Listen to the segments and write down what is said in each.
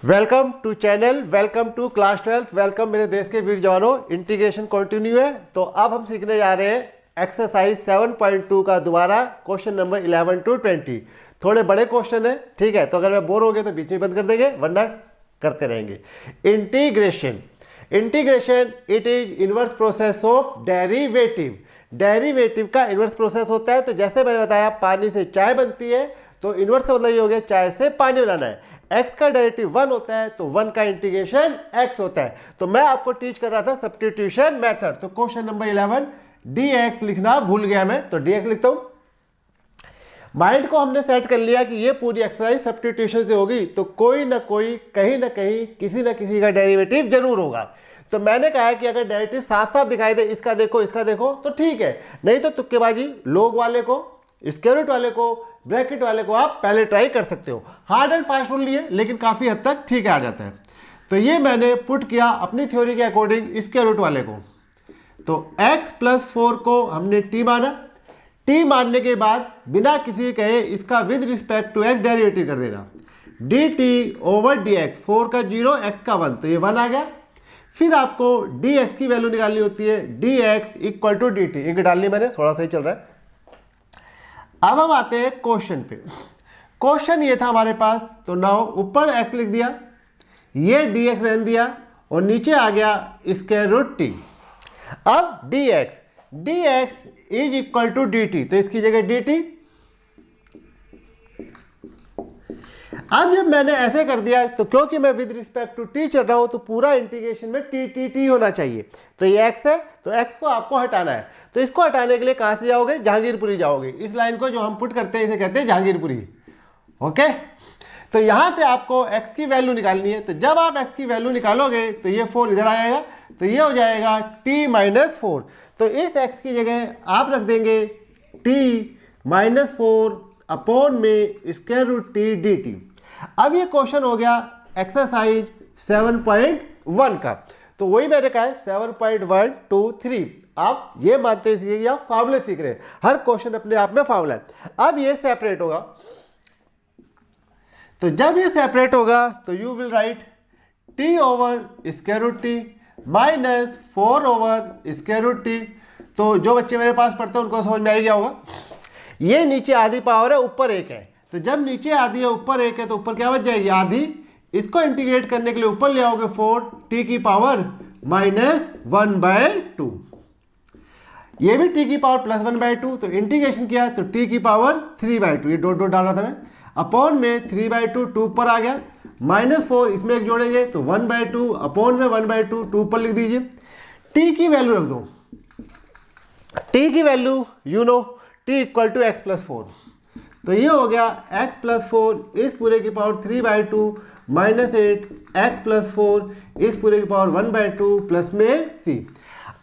Welcome to channel, welcome to class 12, welcome मेरे देश के वीर जवानों। इंटीग्रेशन कंटिन्यू है। तो अब हम सीखने जा रहे हैं एक्सरसाइज 7.2 का दोबारा क्वेश्चन नंबर 11 to 20। थोड़े बड़े क्वेश्चन है, ठीक है। तो अगर मैं बोर हो गए तो बीच में बंद कर देंगे, वरना करते रहेंगे। Integration it is inverse process of derivative. Derivative का इनवर्स प्रोसेस होता है। तो जैसे मैंने बताया पानी से चाय बनती है, तो इनवर्स का मतलब ये हो गया चाय से पानी बनाना है। x का डेरिवेटिव 1 होता है, तो 1 का इंटीग्रेशन x होता है। तो मैं आपको टीच कर रहा था सब्स्टिट्यूशन मेथड। तो क्वेश्चन नंबर 11 dx लिखना भूल गया मैं, तो dx लिखता हूं। माइंड को हमने सेट कर लिया कि ये पूरी एक्सरसाइज सब्स्टिट्यूशन से होगी, तो कोई ना कोई कहीं ना कहीं किसी ना किसी का डेरिवेटिव जरूर होगा। तो मैंने कहा कि अगर डेरिवेटिव साफ साफ दिखाई दे, इसका देखो तो ठीक है, नहीं तो तुक्केबाजी लोग वाले को, स्क्वायर रूट वाले को, ब्रैकेट वाले को आप पहले ट्राई कर सकते हो। हार्ड एंड फास्ट रूल लिए, लेकिन काफी हद तक ठीक आ जाता है। तो ये मैंने पुट किया अपनी थ्योरी के अकॉर्डिंग स्क्वायर रूट वाले को। तो x+4 को हमने t माना। t मानने के बाद बिना किसी कहे इसका with respect to x derivative कर देना। dt/dx, 4 का 0, x का 1, तो ये 1 आ गया। फिर आपको dx की वैल्यू निकालनी होती है, dx=dt। इनकी डालनी मैंने, थोड़ा सा ही चल रहा है। अब हम आते हैं क्वेश्चन पे। क्वेश्चन ये था हमारे पास, तो नाउ ऊपर x लिख दिया, ये dx रहने दिया, और नीचे आ गया स्क्वायर रूट t। अब dx=dt, तो इसकी जगह dt। अब जब मैंने ऐसे कर दिया, तो क्योंकि मैं विद रिस्पेक्ट टू t चल रहा हूं, तो पूरा इंटीग्रेशन में t होना चाहिए। तो ये x है, तो x को आपको हटाना है। तो इसको हटाने के लिए कहां से जाओगे? जहांगीरपुरी जाओगे। इस लाइन को जो हम पुट करते हैं इसे कहते हैं जहांगीरपुरी। ओके, तो यहां से आपको x की वैल्यू निकालनी है। तो जब आप x की वैल्यू निकालोगे तो ये 4 इधर आ जाएगा, तो ये हो जाएगा t-4। तो इस x की जगह आप रख देंगे t-4 अपॉन में स्क्वायर रूट t dt। अब ये क्वेश्चन हो गया एक्सरसाइज 7.1 का। तो वही मैंने कहा है 7.1 2 3। आप ये मानते हैं आप फार्मूले सीख रहे हैं, हर क्वेश्चन अपने आप में फार्मूला है। अब ये सेपरेट होगा, तो जब ये सेपरेट होगा तो you will write t/√t minus 4/√t। तो जो बच्चे मेरे पास पढ़ते हैं उनको समझ में आ गया होगा। ये नीचे आधी पावर है, ऊपर 1 है। तो जब नीचे आधी है ऊपर 1 है, तो ऊपर क्या बच जाएगी? आधी। इसको इंटीग्रेट करने के लिए ऊपर ले आओगे 4t की पावर -1/2। ये भी t की पावर +1/2। तो इंटीग्रेशन किया तो t की पावर 3/2, ये डॉट डॉट डाल रहा था मैं, अपॉन में 3/2, 2 पर आ गया, -4 इसमें एक जोड़ेंगे तो 1/2, अपॉन में 1/2, 2 पर लिख दीजिए। t की वैल्यू रख दो। t की value you know, t = x+4। तो ये हो गया x+4 इस पूरे की पावर 3/2 -8 x+4 इस पूरे की पावर 1/2 प्लस में c।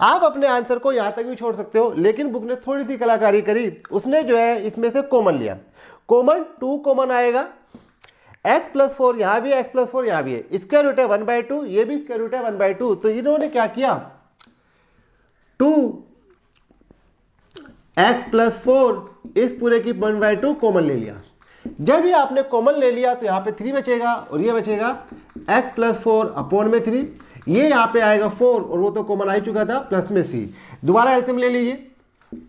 आप अपने आंसर को यहां तक भी छोड़ सकते हो, लेकिन बुक ने थोड़ी सी कलाकारी करी। उसने जो है इसमें से कॉमन लिया। कॉमन 2 कॉमन आएगा, x+4 यहां भी है, x+4 यहां भी है, स्क्वायर रूट है 1/2, ये भी स्क्वायर रूट है 1/2। तो इन्होंने क्या किया, 2x+4 इस पूरे की 1/2 कॉमन ले लिया। जब ये आपने कॉमन ले लिया तो यहाँ पे 3 बचेगा, और ये बचेगा x+4 अपॉन में 3। ये यहाँ पे आएगा 4, और वो तो कॉमन आ ही चुका था, प्लस में c। दोबारा एलसीएम ले लीजिए,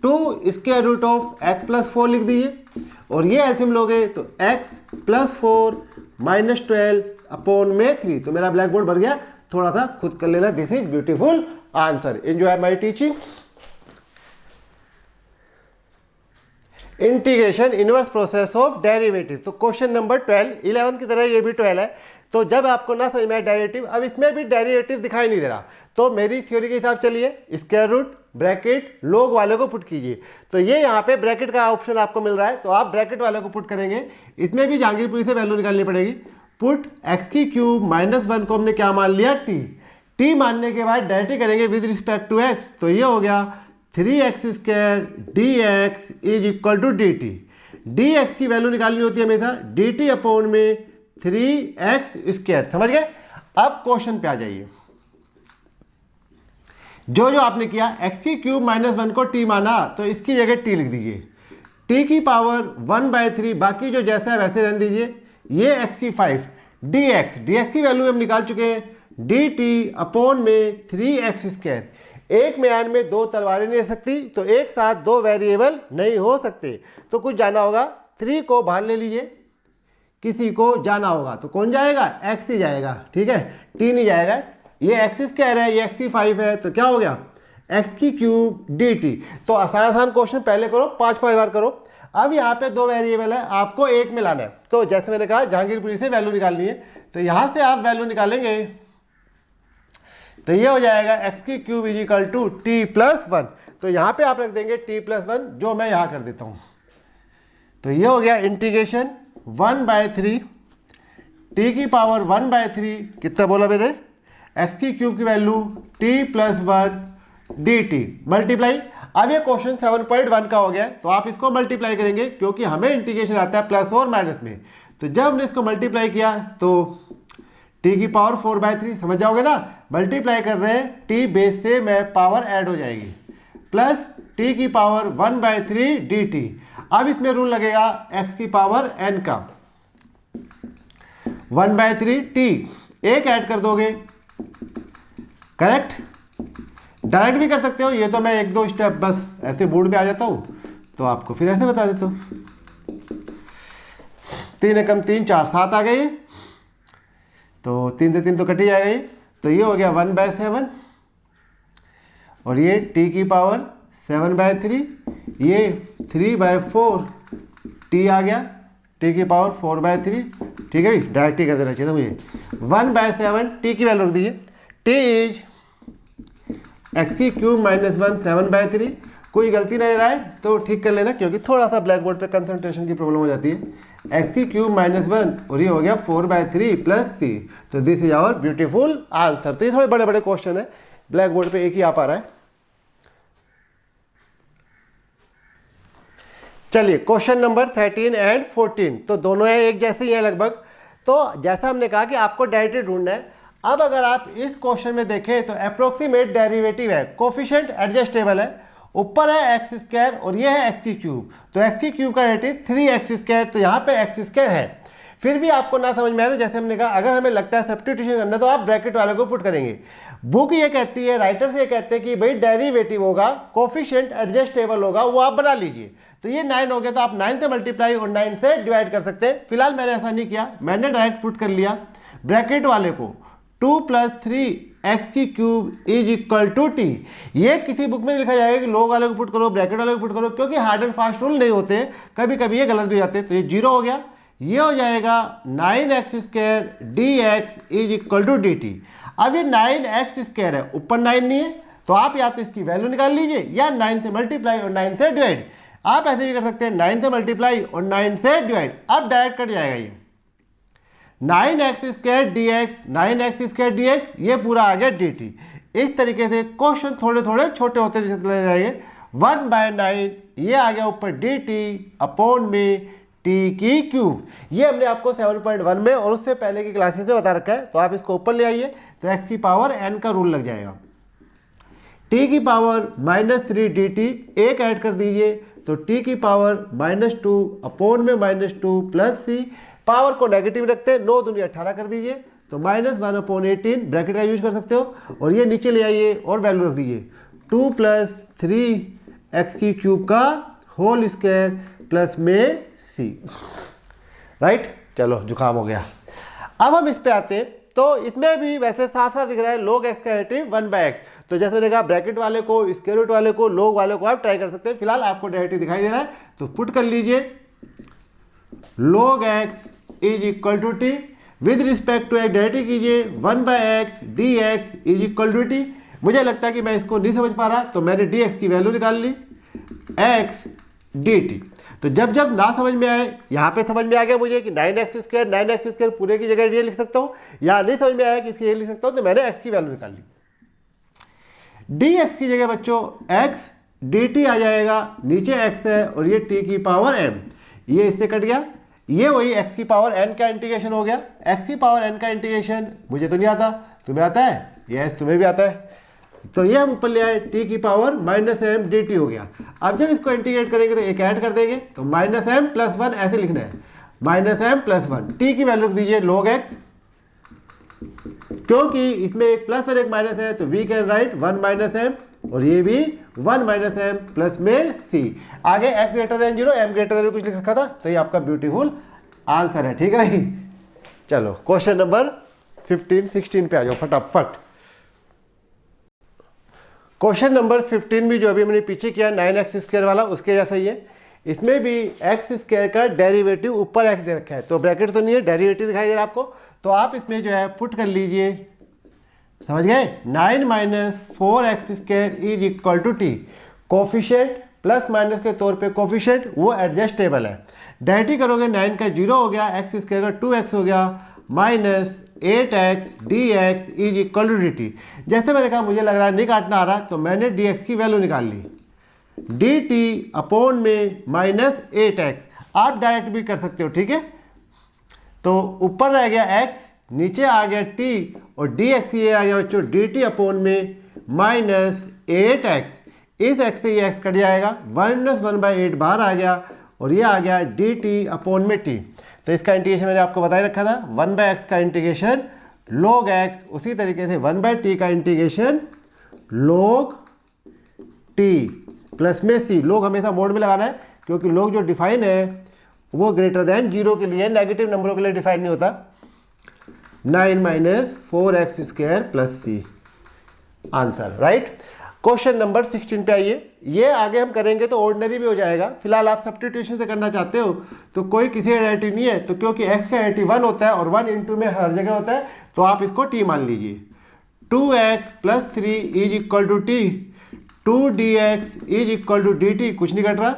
2 x+4 लिख दीजिए, और ये एलसीएम लोगे तो x+4 -12 अपॉन में 3। तो मेरा ब्लैक बोर्ड भर गया, थोड़ा सा खुद कर लेना। This is beautiful answer. Enjoy my teaching. Integration inverse process of derivative. तो क्वेश्चन नंबर 12, 11 की तरह ये भी 12 है। तो जब आपको ना समझ में आए डेरिवेटिव, अब इसमें भी डेरिवेटिव दिखाई नहीं दे रहा, तो मेरी थ्योरी के हिसाब चलिए स्क्वायर रूट, ब्रैकेट, लोग वाले को पुट कीजिए। तो ये यहाँ पे ब्रैकेट का ऑप्शन आपको मिल रहा है, तो आप ब्रैकेट वाले को पुट करेंगे। इसमें भी जहांगीरपुरी से वैल्यू निकालनी पड़ेगी। पुट x³ -1 को हमने क्या मान लिया? t मानने के बाद डायरेक्टली करेंगे विद रिस्पेक्ट टू x। तो ये हो गया 3x² dx = dt। dx की वैल्यू निकालनी होती है हमेशा dt अपॉन में 3x²। समझ गए? अब क्वेश्चन पे आ जाइए। जो जो आपने किया, x³ -1 को t माना, तो इसकी जगह t लिख दीजिए, t की पावर 1/3, बाकी जो जैसा है वैसे रहने दीजिए। ये x की 5, dx की वैल्यू हम निकाल चुके हैं dt अपॉन में 3x²। एक म्यान में दो तलवारें नहीं रह सकती, तो एक साथ दो वेरिएबल नहीं हो सकते, तो कुछ जाना होगा। 3 को बाहर ले लीजिए, किसी को जाना होगा, तो कौन जाएगा? x ही जाएगा, ठीक है, t नहीं जाएगा। ये x² है, ये x5 है, तो क्या हो गया? x³ dt। तो आसान आसान क्वेश्चन पहले करो, 5-5 बार करो। अब यहाँ पे दो वेरिएबल है, आपको एक में लाना है। तो जैसे मैंने कहा जहांगीरपुरी से वैल्यू निकालनी है, तो यहाँ से आप वैल्यू निकालेंगे तो ये हो जाएगा x³ t+1। तो यहाँ पे आप रख देंगे t+1, जो मैं यहाँ कर देता हूँ। तो ये हो गया इंटीग्रेशन 1/3 t⁻1/3 कितना बोला मैंने? x³ की वैल्यू t+1 dt मल्टीप्लाई। अब ये क्वेश्चन 7.1 का हो गया, तो आप इसको मल्टीप्लाई करेंगे, क्योंकि हमें इंटीग्रेशन आता है प्लस और माइनस में। तो जब हमने इसको मल्टीप्लाई किया तो t⁻4/3 समझ जाओगे ना, मल्टीप्लाई कर रहे हैं, t बेस से में पावर ऐड हो जाएगी, प्लस t⁻1/3 dt। अब इसमें रूल लगेगा x⁻n का 1/3 t, एक ऐड कर दोगे, करेक्ट। डायरेक्ट भी कर सकते हो, ये तो मैं 1-2 स्टेप बस ऐसे बोर्ड पे आ जाता हूँ, तो आपको फिर ऐसे बता देता हूँ। 3 एकम 3 4 7 आ गए, तो 3 से 3 तो कट ही जाएगा ये। तो ये हो गया 1/7 और ये t⁻7/3, ये 3/4 t आ गया, t⁻4/3, ठीक है भाई, डायरेक्ट ही कर देना चाहिए था मुझे। 1/7 t की वैल्यू रख दीजिए, t इज x³ -1 7/3। कोई गलती नहीं रहा है तो ठीक कर लेना, क्योंकि थोड़ा सा ब्लैक बोर्ड पे कंसंट्रेशन की प्रॉब्लम हो जाती है। x³ -1 और ये हो गया 4/3 + c। तो this is our beautiful answer. तो ये थोड़े बड़े बड़े क्वेश्चन है, ब्लैक बोर्ड पे एक ही आ पा रहा है। चलिए क्वेश्चन नंबर 13 एंड 14, तो दोनों है एक जैसे ही है लगभग। तो जैसा हमने कहा कि आपको डेरिवेटिव ढूंढना है। अब अगर आप इस क्वेश्चन में देखें तो अप्रोक्सीमेट डेरिवेटिव है, कोफिशिएंट एडजस्टेबल है, ऊपर है x² और ये है x³। तो x³ का डेरिवेटिव 3x², तो यहाँ पे x² है। फिर भी आपको ना समझ में आए तो जैसे हमने कहा, अगर हमें लगता है सब्स्टिट्यूशन करना तो आप ब्रैकेट वाले को पुट करेंगे। बुक ये कहती है, राइटर्स ये कहते हैं कि भाई डेरिवेटिव होगा, कोफिशिएंट एडजस्टेबल होगा, वो आप बना लीजिए। तो ये 9 हो गया, तो आप 9 से मल्टीप्लाई और 9 से डिवाइड कर सकते हैं। फिलहाल मैंने ऐसा नहीं किया, मैंने डायरेक्ट पुट कर लिया ब्रैकेट वाले को 2 + 3x³ = t। ये किसी बुक में लिखा जाएगा कि लोग वाले को पुट करो, ब्रैकेट वाले को पुट करो, क्योंकि हार्ड एंड फास्ट रूल नहीं होते, कभी कभी ये गलत भी जाते हैं। तो ये 0 हो गया, ये हो जाएगा 9x² dx = dt। अब ये 9x² है, ऊपर 9 नहीं है, तो आप या तो इसकी वैल्यू निकाल लीजिए या 9 से मल्टीप्लाई और 9 से डिवाइड। आप ऐसे भी कर सकते हैं, 9 से मल्टीप्लाई और 9 से डिवाइड। अब डायरेक्ट कट जाएगा ये 9x² dx, 9x² dx, ये पूरा आ गया dt। इस तरीके से क्वेश्चन थोड़े थोड़े छोटे होते चले जाएंगे। 1/9 ये आ गया ऊपर dt अपॉन में t⁻³। ये हमने आपको 7.1 में और उससे पहले की क्लासेस में बता रखा है, तो आप इसको ऊपर ले आइए, तो x⁻n का रूल लग जाएगा। t⁻−3 dt एक ऐड कर दीजिए, तो t⁻−2 अपॉन में -2 + c। पावर को नेगेटिव रखते हैं, 9 दूनी 18 कर दीजिए, तो -1/18 ब्रैकेट का यूज कर सकते हो, और ये नीचे ले आइए और वैल्यू रख दीजिए 2 + 3x³ का होल स्क्वायर प्लस में c। राइट, चलो जुकाम हो गया। अब हम इस पे आते हैं, तो इसमें भी वैसे साफ साफ दिख रहा है log x का डेरिवेटिव 1/x। तो जैसे मैंने कहा ब्रैकेट वाले को, स्क्वायर रूट वाले को, log वाले को आप ट्राई कर सकते हैं। फिलहाल आपको डेरिवेटिव दिखाई दे रहा है, तो पुट कर लीजिए log x = t, with respect to एक डेरिवेटिव कीजिए 1/x dx = t। मुझे लगता है कि मैं इसको नहीं समझ पा रहा, तो मैंने dx की वैल्यू निकाल ली, x dt। तो जब जब ना समझ में आए, यहाँ पे समझ में आ गया मुझे कि 9x² पूरे की जगह ये लिख सकता हूँ, या नहीं समझ में आया कि इसकी ये लिख सकता हूँ, तो मैंने x की वैल्यू निकाल ली। dx की जगह बच्चों x dt आ जाएगा, नीचे x है और ये t⁻m, ये इससे कट गया, ये वही x⁻n का इंटीग्रेशन हो गया। x⁻n का इंटीग्रेशन मुझे तो नहीं आता, तुम्हें आता है? यस, तुम्हें भी आता है। तो ये हम ऊपर ले आए, t⁻−m dt हो गया। अब जब इसको इंटीग्रेट करेंगे तो एक ऐड कर देंगे, तो -m + 1 ऐसे लिखना है, -m + 1। t की वैल्यू रख दीजिए log x, क्योंकि इसमें एक प्लस और एक माइनस है तो we can write 1 minus M, और ये भी 1 माइनस एम प्लस में सी। आगे X greater than 0 M greater than कुछ लिख रखा था, तो ये आपका ब्यूटीफुल आंसर है। ठीक है भाई, चलो क्वेश्चन नंबर 15 16 पे आ जाओ फटाफट। क्वेश्चन नंबर 15 भी जो अभी मैंने पीछे किया 9x² वाला, उसके जैसा ही है। इसमें भी x² का डेरिवेटिव ऊपर x दे रखा है, तो ब्रैकेट तो नहीं है, डेरिवेटिव दिखाई दे रहा है आपको, तो आप इसमें जो है पुट कर लीजिए, समझ गए, 9 minus 4x² is equal to T. Coefficient plus minus के तौर पे कोफिशिएंट वो एडजस्टेबल है। डायरेक्टली करोगे 9 का 0 हो गया, x² का 2x हो गया, minus 8x dx is equal to dt। जैसे मैंने कहा मुझे लग रहा है नहीं काटना आ रहा, तो मैंने dx की वैल्यू निकाल ली, dt अपॉन में माइनस 8x। आप डायरेक्ट भी कर सकते हो, ठीक है। तो ऊपर रह गया x, नीचे आ गया t, और dx ये आ गया बच्चों dt अपॉन में माइनस 8x। इस x से ये x कट जाएगा, माइनस 1/8 बाहर आ गया, और ये आ गया dt अपॉन में t। तो इसका इंटीग्रेशन मैंने आपको बता ही रखा था, 1/x का इंटीग्रेशन log x, उसी तरीके से 1/t का इंटीग्रेशन log t प्लस में c। log हमेशा मोड में लगाना है, क्योंकि log जो डिफाइन है वो ग्रेटर देन 0 के लिए, नेगेटिव नंबरों के लिए डिफाइन नहीं होता। 9 minus 4x² plus c answer, right. Question number 16 पे आइए। ये आगे हम करेंगे तो ऑर्डिनरी भी हो जाएगा, फिलहाल आप सब्स्टिट्यूशन से करना चाहते हो तो कोई किसी का डेरिवेटिव नहीं है, तो क्योंकि x का डेरिवेटिव 1 होता है और 1 इंटू में हर जगह होता है, तो आप इसको t मान लीजिए। 2x plus 3 is equal to t, 2dx is equal to dt, कुछ नहीं कट रहा,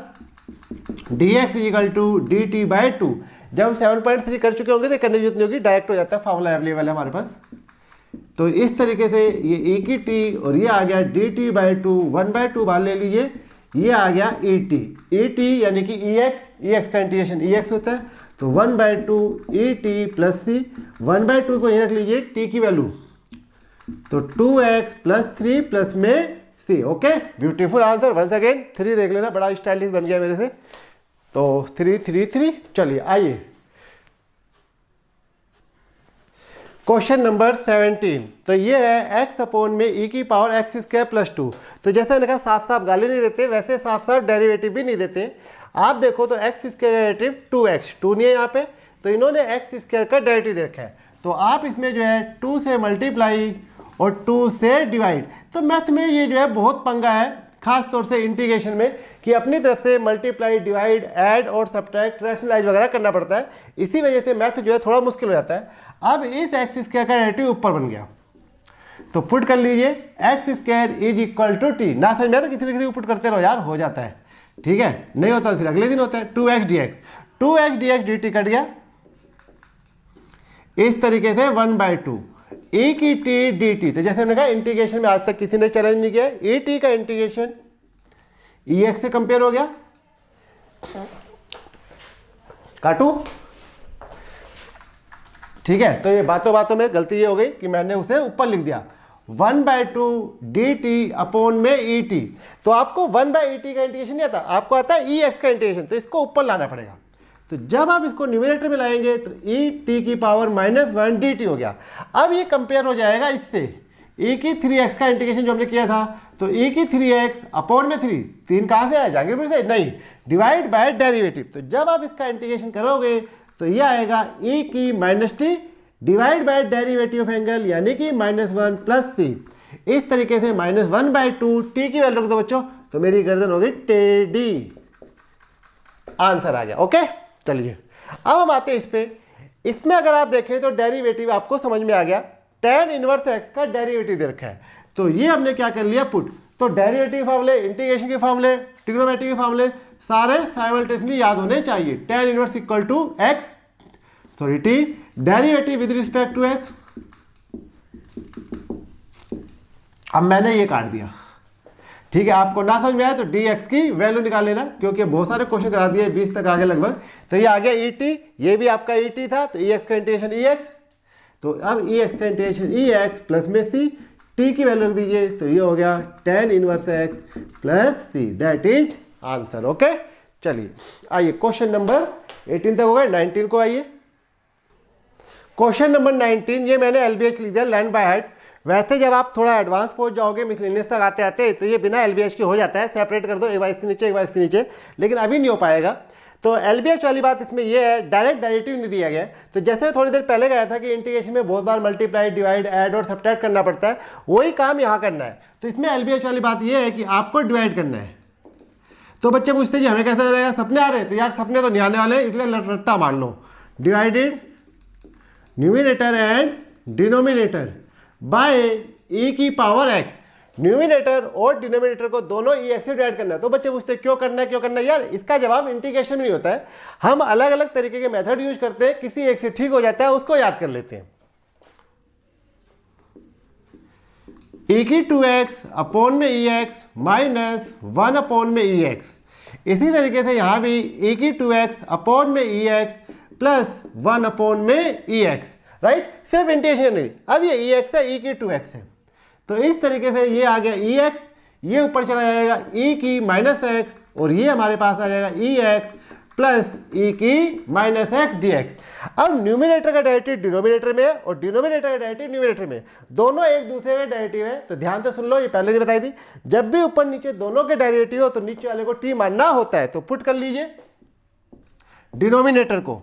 dx is equal to dt by 2। जब हम 7.3 कर चुके होंगे तो करने की जरूरत नहीं होगी, डायरेक्ट हो जाता है, फार्मूला अवेलेबल है हमारे पास। तो इस तरीके से ये e की t और ये आ गया dt बाई 2, 1/2 बाहर ले लीजिए, ये आ गया et यानी कि ex का इंटीग्रेशन ex होता है, तो 1/2 et प्लस c, 1/2 को यहीं रख लीजिए t की वैल्यू, तो 2x प्लस 3 प्लस में c। Okay, beautiful answer. Once again 3 देख लेना, बड़ा स्टाइलिश बन गया मेरे से, तो 3 3 3। चलिए आइए क्वेश्चन नंबर 17। तो ये है x अपॉन में e की पावर x² प्लस 2। तो जैसे मैंने कहा साफ साफ गाली नहीं देते, वैसे साफ साफ डेरिवेटिव भी नहीं देते। आप देखो तो x² का डेरिवेटिव 2x, 2 नहीं है यहाँ पे, तो इन्होंने x² का डेरिवेटिव दे रखा है, तो आप इसमें जो है 2 से मल्टीप्लाई और 2 से डिवाइड। तो मैथ में ये जो है बहुत पंगा है, खास तौर से इंटीग्रेशन में, कि अपनी तरफ से मल्टीप्लाई, डिवाइड, ऐड और सब्ट्रैक्ट, रैशनलाइज वगैरह करना पड़ता है। इसी वजह से मैथ जो है थोड़ा मुश्किल हो जाता है। अब इस x² का डेरिवेटिव ऊपर बन गया, तो पुट कर लीजिए x² is equal to T. ना समझ में आता किसी न किसी को पुट करते रहो यार, हो जाता है, ठीक है। नहीं होता तो फिर अगले दिन होता है। 2x dx dt कट गया, इस तरीके से 1/2 e की t dt। तो जैसे हमने कहा इंटीग्रेशन में आज तक किसी ने चैलेंज नहीं किया, e t का इंटीग्रेशन ex से कंपेयर हो गया, काटू, ठीक है। तो ये बातों बातों में गलती ये हो गई कि मैंने उसे ऊपर लिख दिया, 1/2 dt अपॉन में et। तो आपको 1/et का इंटीग्रेशन नहीं आता, आपको आता है ex का इंटीग्रेशन, तो इसको ऊपर लाना पड़ेगा। तो जब आप इसको न्यूमरेटर में लाएंगे तो et की पावर -1 dt हो गया। अब ये कंपेयर हो जाएगा इससे e की 3x का इंटीग्रेशन जो हमने किया था, तो e की 3x अपॉन में 3 कहाँ से आया, जागीरपुर से नहीं, डिवाइड बाय डेरिवेटिव। तो जब आप इसका इंटीग्रेशन करोगे तो ये आएगा e की -t divide by derivative of angle, यानी कि -1 प्लस c। इस तरीके से -1/2 t की वैल्यू रख दो बच्चों, तो मेरी गर्दन होगी टेडी। आंसर आ गया। ओके, चलिए अब हम आते हैं इस पे। इसमें अगर आप देखें तो डेरिवेटिव आपको समझ में आ गया, tan इनवर्स x का डेरिवेटिव दे रखा है, तो ये हमने क्या कर लिया पुट। तो डेरिवेटिव फार्मूले, इंटीग्रेशन के फार्मूले, ट्रिग्नोमेट्री के फार्मूले सारे साइमल्टेनियसली याद होने चाहिए। tan inverse equal to x, sorry t, derivative with respect to x। अब मैंने ये काट दिया, ठीक है। आपको ना समझ में आया तो dx की वैल्यू निकाल लेना, क्योंकि बहुत सारे क्वेश्चन करा दिए 20 तक आगे लगभग। तो ये आ गया et, ये भी आपका et था, तो ex का इंटीग्रेशन ex, तो अब ex का इंटीग्रेशन ex प्लस में c, t की वैल्यू रख दीजिए, तो ये हो गया tan inverse x plus c, that is answer. Okay, चलिए आइए क्वेश्चन नंबर 18 तक हो गए, 19 को आइए। क्वेश्चन नंबर 19, ये मैंने LBH लिख दिया, लर्न बाय हार्ट। वैसे जब आप थोड़ा एडवांस पहुंच जाओगे मिसलेनियस तक आते आते तो ये बिना LBH के हो जाता है, सेपरेट कर दो एक बार इसके नीचे एक बार इसके नीचे, लेकिन अभी नहीं हो पाएगा। तो LBH वाली बात इसमें ये है, डायरेक्ट डेरिवेटिव नहीं दिया गया। तो जैसे थोड़ी देर पहले गया था कि इंटीग्रेशन में बहुत बार मल्टीप्लाई, डिवाइड, ऐड और सब्ट्रैक्ट करना पड़ता है, वही काम यहाँ करना है। तो इसमें LBH वाली बात ये है कि आपको डिवाइड करना है। तो बच्चे पूछते जी हमें कैसे रहेगा, सपने आ रहे हैं? तो यार सपने तो नहीं आने वाले, इसलिए रट्टा मार लो। Divided numerator and denominator by e की पावर x। न्यूमिनेटर और डिनोमिनेटर को दोनों ex से डिवाइड करना है। तो बच्चे पूछते क्यों करना है, क्यों करना है? यार इसका जवाब इंटीग्रेशन में नहीं होता है, हम अलग अलग तरीके के मेथड यूज करते हैं, किसी एक से ठीक हो जाता है उसको याद कर लेते हैं। e की 2x अपॉन में ex माइनस 1 अपॉन में ex। इसी तरीके से यहां भी e की 2x अपॉन में ex प्लस 1 अपॉन में ex, राइट? सिर्फ इंटीग्रेशन नहीं। अब ये ex है, e की 2x है, तो इस तरीके से ये आ गया ex, ये ऊपर चला जाएगा e की माइनस x, और ये हमारे पास आ जाएगा ex प्लस e की माइनस x dx। अब न्यूमिनेटर का डेरिवेटिव डिनोमिनेटर में है और डिनोमिनेटर का डेरिवेटिव न्यूमिनेटर में, दोनों एक दूसरे के डेरिवेटिव है। तो ध्यान से सुन लो, ये पहले नहीं बताई थी, जब भी ऊपर नीचे दोनों के डेरिवेटिव हो तो नीचे वाले को t मानना होता है। तो पुट कर लीजिए डिनोमिनेटर को,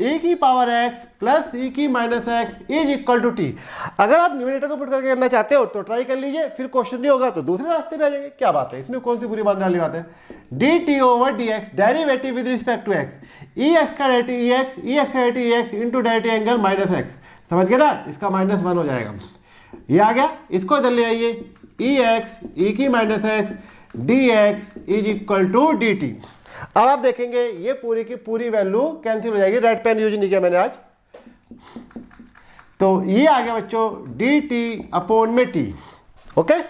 e की पावर x प्लस e की minus x is equal to t. अगर आप न्यूमिनेटर को पुट करके करना चाहते हो तो ट्राई कर लीजिए, फिर क्वेश्चन नहीं होगा तो दूसरे रास्ते पे आ जाएंगे। क्या बात है, इसमें कौन सी बुरी मानने वाली बात है? dt over dx derivative with respect to x, ex का डेरिवेटिव ex का derivative ex into derivative angle minus x। समझ गए ना, इसका माइनस 1 हो जाएगा, ये आ गया। इसको इधर ले आइए, ex e की minus x dx is equal to dt। अब आप देखेंगे ये पूरी की पूरी वैल्यू कैंसिल हो जाएगी, रेड पेन यूज नहीं किया मैंने आज। तो ये आ गया बच्चों dt अपॉन में t, ओके।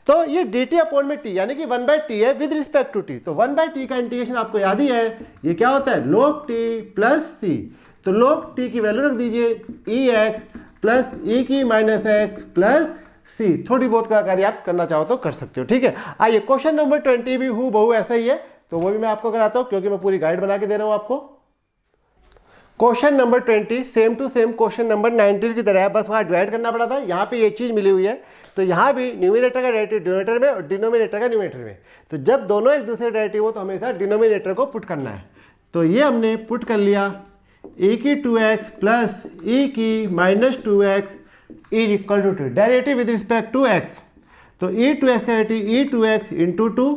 तो ये dt अपॉन में t यानी कि 1/t है विद रिस्पेक्ट टू t। तो 1/t का इंटीग्रेशन आपको याद ही है, ये क्या होता है, log t प्लस c। तो log t की वैल्यू रख दीजिए ex प्लस e की माइनस x प्लस c। थोड़ी बहुत कार्य आप करना चाहो तो कर सकते हो, ठीक है। आइए क्वेश्चन नंबर 20 भी हूबहू ऐसा ही है, तो वो भी मैं आपको कराता हूं क्योंकि मैं पूरी गाइड बना के दे रहा हूं आपको। Question number 20 same to same question number 19 की तरह है, बस वहां डिवाइड करना पड़ा था, यहाँ पे ये चीज मिली हुई है। तो यहाँ भी न्यूमिनेटर का डेरिवेटिव डिनोमिनेटर में और डिनोमिनेटर का न्यूमिनेटर में। तो जब दोनों एक दूसरे डेरिवेटिव हो तो हमेशा डिनोमिनेटर को पुट करना है। तो ये हमने पुट कर लिया, e की 2x प्लस e की minus 2x is equal to 2, derivative with respect to x। तो e2x का डेरिवेटिव e2x इंटू 2,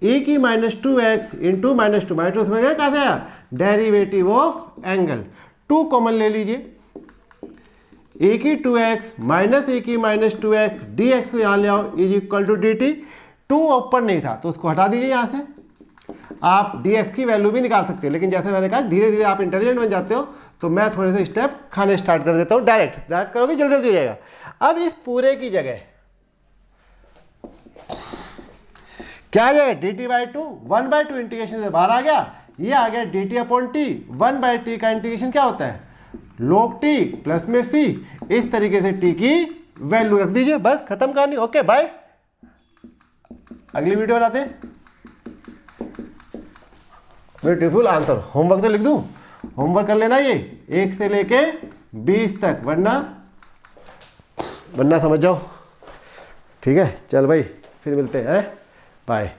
e की minus 2x into minus 2, minus 2 समझ गया कैसे आया, डेरिवेटिव ऑफ एंगल। 2 कॉमन ले लीजिए, e की 2x माइनस e की माइनस 2x dx को यहाँ ले आओ इज इक्वल टू dt। 2 ऊपर नहीं था तो उसको हटा दीजिए यहाँ से। आप dx की वैल्यू भी निकाल सकते हो, लेकिन जैसे मैंने कहा धीरे धीरे आप इंटेलिजेंट बन जाते हो, तो मैं थोड़े से स्टेप खाने स्टार्ट कर देता हूँ। डायरेक्ट करोगे जल्दी जल्दी हो जाएगा। अब इस पूरे की जगह क्या आ जाए, dt/2, 1/2 इंटीग्रेशन से बाहर आ गया, ये आ गया dt अपॉन t। 1/t का इंटीग्रेशन क्या होता है, log t प्लस में c। इस तरीके से t की वैल्यू रख दीजिए, बस खत्म कहानी। ओके बाय, अगली वीडियो बनाते हैं। ब्यूटीफुल आंसर, होमवर्क तो लिख दूं, होमवर्क कर लेना ये 1 से लेके 20 तक, वरना समझ जाओ। ठीक है, चल भाई फिर मिलते हैं, बाय।